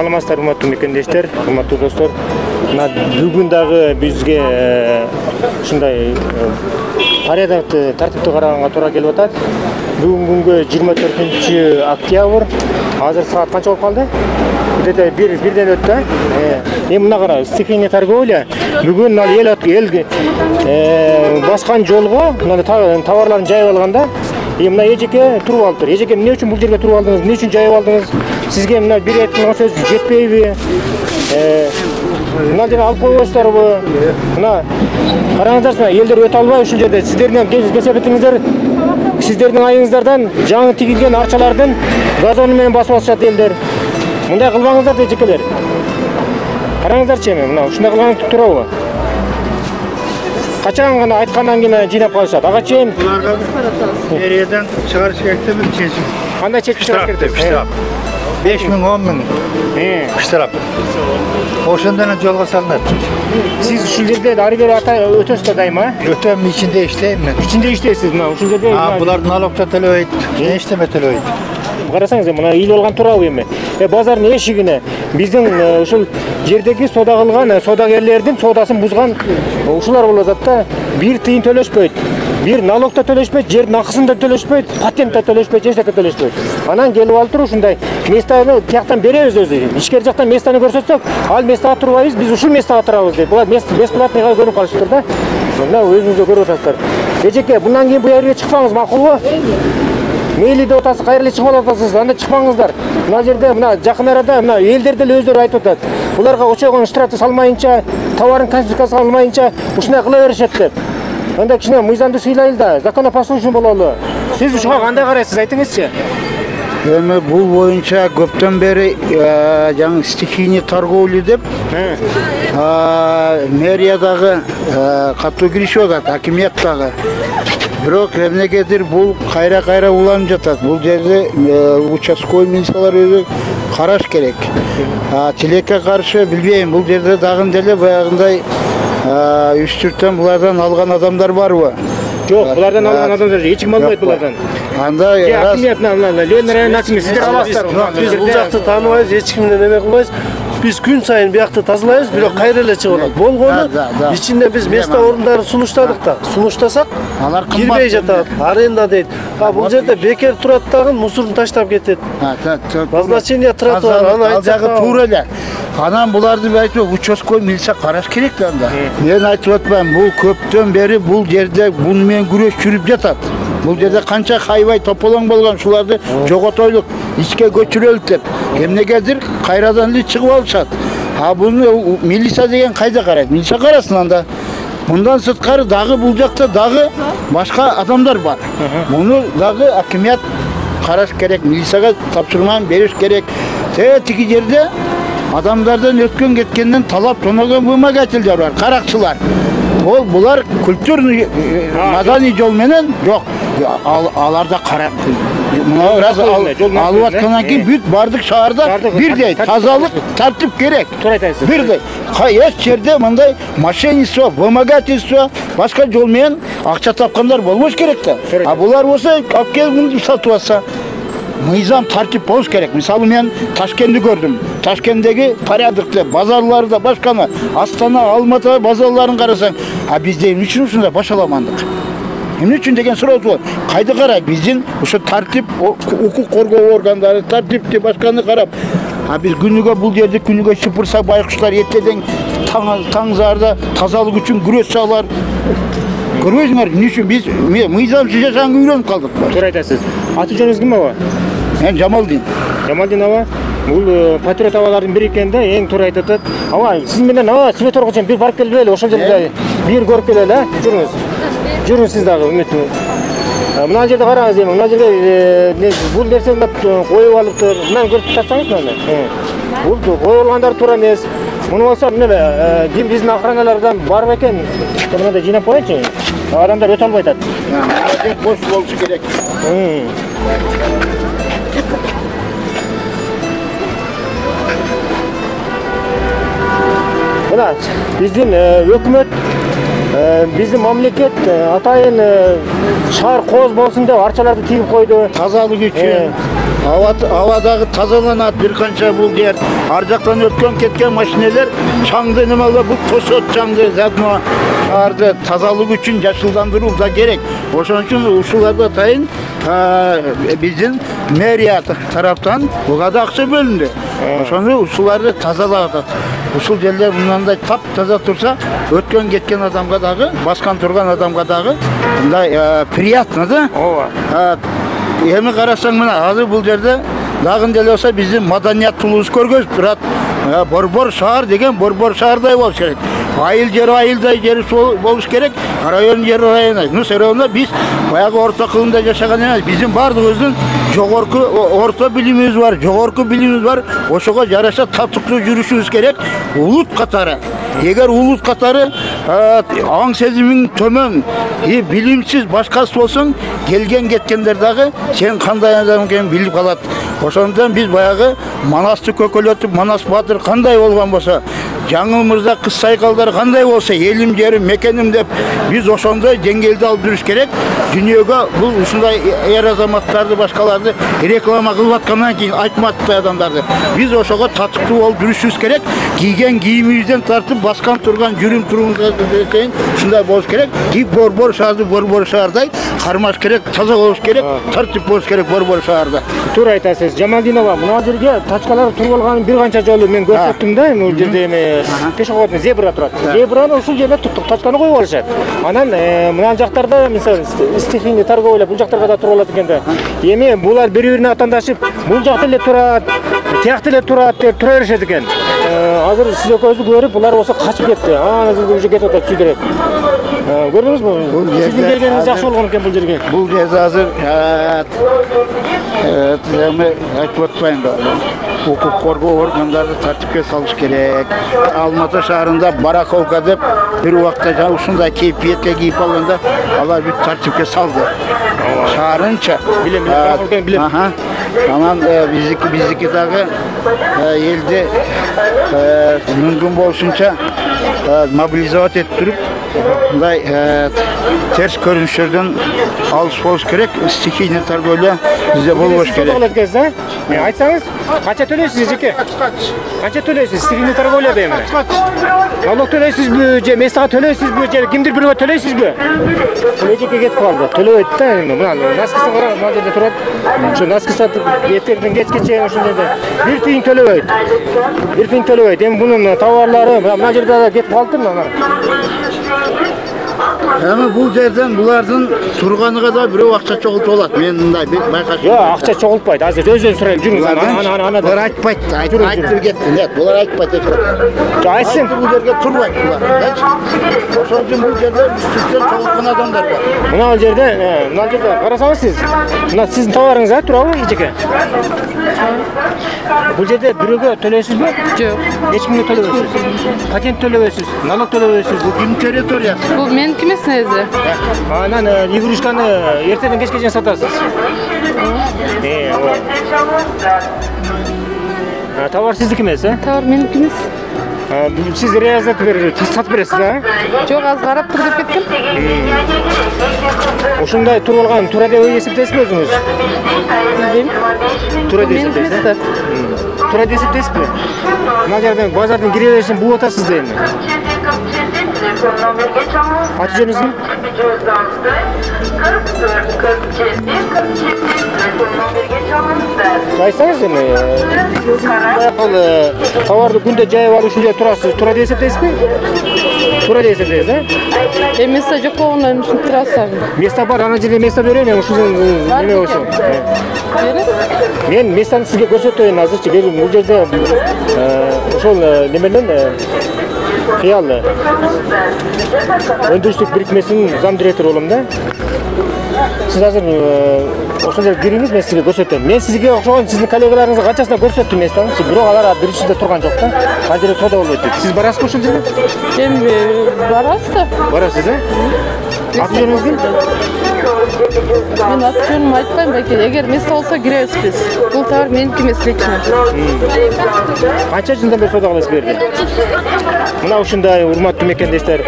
Саламатсыздар, урматтуу мекендештер, урматтуу достор. Мына бүгүн дагы бизге ушундай порядокты, тартипти караганга туура келип атат. Бүгүн күнгө 24-октябрь. Азыр саат канча болуп калды? Где-то бирден өттү. Эми мына кара, стихийный торговля. Бүгүн эл баскан жолго товарларын жайып алганда, мына эжеке туруп алыптыр. Эжеке, эмне үчүн бул жерге туруп алдыңыз? Эмне үчүн жайып алдыңыз? Сизге мына бир айткан сөз жетпейби? Мына жерге алып койбойсуздарбы? Мына караңыздарчы, элдер өтө албай ушул жерде сиздердин кесепетиңиздер, сиздердин айыңыздардан жаңы тигилген арчалардын газону менен басып алышат элдер. Мындай кылбаңыздар эжекелер. Караңыздарчы, мына ушундай кылганың туурабы? Качан гана айткандан кийин жыйнап калышат. Ага чейин буларга мэриядан чыгарыш керек деп чечим. Кандай чечим чыгарыш керек деп? 5 миң, 10 миң. Штраф. Ошондон жолго салынат. Сиз ушул жерде ары бери өтөсүз да дайыма? Өтөм, ичинде иштейм мен. Ичинде иштейсиз, мына ушул жерде. Булар налог да төлөбөйт, эчтеме төлөбөйт. Карасаңыз, мына ил болгон туурабы эми? Базардын эшигине биздин ушул жердеги соода кылган соодагерлердин соодасын бузган ушулар болуп атат да. Бир тыйын төлөшпөйт. Бир налог да төлөшпөйт, жердин акысын да төлөшпөйт, патент да төлөшпөйт, эч нерсе төлөшпөйт. Анан келип алып туруп ушундай местаны тияктан беребиз өзү. Ишкер жактан местаны көрсөтсөк, ал местага турбайбыз, биз ушул местага турабыз дейт. Булар бесплатныйга көрүнүп калышыптыр да. Мына өзүңүздөр көрүп атасыздар. Эжеке, мындан кийин бу жерге чыкпаңыз, макулбу? Мейли деп атасыз, кайрылы чыгып атасыз, анда чыкпаңыздар. Мына жерде мына жакын арада мына элдер деле өздөрү айтып атат. Буларга очойгон штрафты салмайынча, товарын конфискация алмайынча ушундай кыла беришет деп. Анда кичине мыйзамды сыйлайлы да, законопослушный бололу. Сиз ушуга кандай карайсыз, айтыңызчы? Эми бул боюнча көптөн бери жаңы стихийный торговля деп мэриядагы катуу киришип атат, акимият дагы. Бирок эмнегедир бул кайра уланып жатат. Бул жерде участковый милициялар өзү караш керек. Тилекке каршы билбейм, бул жерде дагы деле баягындай үстүртөн булардан алган адамдар барбы? Жок, булардан алган адамдар эч ким албайт булардан. Анда акимият Ленин районунун акими сиздер аласыздар. Биз бул жакты тааныбайбыз, эч ким менен эме кылбайбыз. Биз күн сайын биякты тазалайбыз, бирок кайра эле чыгып атат. Болгону ичинде биз место орундарын сунуштадык да. Сунуштасак, алар кирбей жатат, аренда дейт. Бул жерде бекер турат дагы мусорун таштап кетет. Назначение тротуар, ал жагы туура эле. Анан буларды айтып, участковый милиция караш керек да анда. Мен айтып атпаймын, бул көптөн бери бул жерде буну менен күрөш жүрүп жатат. Бул жерде канча хайбай тополоң болгон, шуларды жоготойлук, ичке көчүрөлүк деп. Эмнегедир кайрадан эле чыгып алышат. Буну милиция деген кайда карайт? Милиция карасын анда. Мындан сырткары дагы бул жакта дагы башка адамдар бар. Муну дагы акимият караш керек, милицияга тапшырма бериш керек. Тиги жерде адамдардан өткөн кеткенден талап тоногон вымогательдер бар, каракчылар. Булар культурный, маданий жол менен жок. Аларда карап. Алып аткандан кийин бүт бардык шаарда бирдей тазалык, тартип керек. Туура айтасыз. Бирдей. Эч жерде мындай мошенничество, вымогательство, башка жол менен акча тапкандар болбош керек да. Булар болсо алып келип сатып алса, мыйзам тартип болуш керек. Мисалы мен Ташкентти көрдүм. Ташкенттеги порядокты, базарларды, башканы, Астана, Алматы базарларын карасаң, бизде эмне үчүн ушундай башаламандык? Эмне үчүн деген суроо бар. Кайда карайт? Биздин ошо тартип, укук коргоо органдары тартипти башканы карап, биз күнүгө бул жерде күнүгө шыпырса байкуштар эртеден таңзарда тазалык үчүн күрөшсалар. Көрбөйсүңөр, эмне үчүн биз мыйзамсыз жашаганга үйрөнүп калдык. Туура айтасыз. Аты жөнүңүз ким аба? Мен Жамалдин. Жамалдин аба. Бул патриот абалардын бири экен да, эң туура айтып атат. Аба, сиз менен светорго чейин бир барып келбейли, ошол жерде бир көрүп келели, жүрүңүз. Жүрүңүз сиз дагы, үмүтүм. Мына жерде караңыз эми, мына жерде бул нерсени коюп алыптыр. Мынаны көрүп татсаңыз мына. Бул коюлгандар туура эмес. Муну болсо эмне биздин охраналардан бар экен. Мындай жыйнап коеюнчу. Адамдар өтө албай атат. Бош болуш керек. Мына биздин өкмөт, биздин мамлекет атайын шаар кооз болсун деп арчаларды тигип койду. Тазалык үчүн. Havadagы тазаланат bir kança бул жер. Ар жактан өткөн кеткен машиналар чаңды немелер бул тосот чаңды задма шаарды тазалык үчүн жашылдандыруу да керек. Ошон үчүн ушуларга тайын биздин мэрия тараптан буга да акча бөлүндү. Ошону ушуларды тазалап атат. Ушул жерлер мындай тап таза турса, өткөн кеткен адамга дагы, баскан турган адамга дагы мындай приятно да. Ооба. Эми карасаң мына азыр бул жерде дагы деле болсо биздин маданияттуулугубуз көргөзүп турат. Борбор шаар деген борбор шаардай болуш керек. Айыл жери айылдай жери болуш керек. Район жери район. Ну серовна биз баягы орто кылымда жашаган эмес. Биздин бардыгыбыздын жогорку орто билимибиз бар, жогорку билимибиз бар. Ошого жараша татыктуу жүрүшүбүз керек. Улут катары. Эгер улут катары аң сезимиң төмөн, билимсиз башкасы болсоң, келген кеткендер дагы сен кандай адам экенин билип калат. Ошондон биз баягы Манасты көкөлөтүп, Манас Батыр кандай болгон болсо, Жаңыл Мырза кыз сайкалдар кандай болсо, элим жерим мекеним деп биз ошондой деңгээлде алып жүрүш керек. Дүйнөгө бул ушундай эр азаматтарды башкаларды реклама кылып аткандан кийин айтматпай адамдарды. Биз ошого татыктуу болуп жүрүшүбүз керек. Кийген кийимибизден тартып баскан турган жүрүм турумузга чейин ушундай болуш керек. Борбор шаардай кармаш керек, таза болуш керек, тартип болуш керек борбор шаарда. Туура айтасыз. Жамалдинова, мына жерге тачкалар туруп алганын бир канча жолу мен көрсөттүм да, бул жерде эми пешеходный зебра турат. Зебраны ушул жерге тачканы коюп алышат. Анан мына жактарда мисалы стихийный торговля бул жактарга да туруп алат экен да. Эми булар бири-бирине атандашып, бул жакта эле турат, тиякта эле турат деп тура беришет экен. Азыр сиз экөөңүздү көрүп, булар болсо качып кетти. Азыр уже кетип атат сүйдүрөп. Көрдүңүзбү? Сиздин келгениңиз жакшы болгон экен бул жерге. Бул жерде азыр эми айтып атпайм да. Укук коргоо органдары тартипке салыш керек. Алматы шаарында барахолка деп бир убакта ушундай кейпиетке кийип алганда алар бүт тартипке салды. Шаарынча. Билем, барахолканы билем. Анан биздики дагы элди мүмкүн болушунча мобилизовать этип туруп, мындай терс көрүнүштөрдөн алыс болуш керек. Стихийный торговля бизде болбош керек. Айтсаңыз, канча төлөйсүз жеке? Канча төлөйсүз? Стихийный торговля дейм. Налог төлөйсүзбү же местага төлөйсүзбү же кимдир бирөөгө төлөйсүзбү? Бул эжеке кетип калды. Төлөбөйт да эми. Мына наскысын караңыз, мына жерде турат. Ошо наскы сатып эртеңден кечке чейин ошол жерде бир тыйын төлөбөйт. Бир тыйын төлөбөйт. Эми бунун товарлары мына жерде да кетип калды мына. Эми бул жерден булардын турганыга да бирөө акча чогултуп алат. Мен мындай байкашым. Жок, акча чогултпайт. Азыр өзүн сурайм, жүрүңүз. Ана. Булар айтпайт. Айтып кетти. Нет, булар айтпайт. Айтсын. Бул жерге турбайт булар. Ошон үчүн бул жерде үстүктөн чогулткан адамдар бар. Мына жерде карасаңыз сиз. Мына сиздин товарыңыз турабы, эжеке? Бул жерде бирөөгө төлөйсүзбү? Жок. Эч кимге төлөбөйсүз. Патент төлөбөйсүз, налог төлөбөйсүз. Бул ким территориясы? Бул меники эмес нерсе. Анан игрушканы эртеден кечке чейин сатасыз. Товар сиздики эмес, Товар меники эмес. Siz riyazat sat beresiz ha? Жок, аз карап тур деп кеткем. Ошондой туруп алган тура деп эсептейсизби өзүңүз? Билбейм. Тура деп эсептейсиз. Тура деп эсептейсизби? Мына жерден базардын кире беришин бул атасыз да эми. Аты жөнүңүзбү? Айтсаңыз эми баягы товарды күндө жайып алып ушул жерде турасыз. Тура деп эсептейсизби? Тура деп эсептейсиз, Место жок болгондон үчүн турасыз. Место бар, ана жерде место берейин, ушул неме болсо. Мен местаны сизге көрсөтөйүн азырчы. Бул жерде ошол неменен Кыял өндүрүштүк бирикмесинин зам директору болом да. Siz hazır ошол жерге кириңиз, мен сизге көрсөтөм. Мен сизге окшогон сиздин коллегаларыңызга канчасына көрсөттүм местаны. Бирок алар биринчисинде турган жок да. Ал жерде соода болбойт дейт. Сиз барасызбы ошол жерге? Эми барасыз да. Барасыз, Аты жөнүңүз ким? Мен аты жөнүмдү айтпайм байке. Эгер место болсо киребиз биз. Бул товар меники эмес лично. Канча жылдан бери соода кыласыз бу жерде? Мына ушундай урматтуу мекендештер.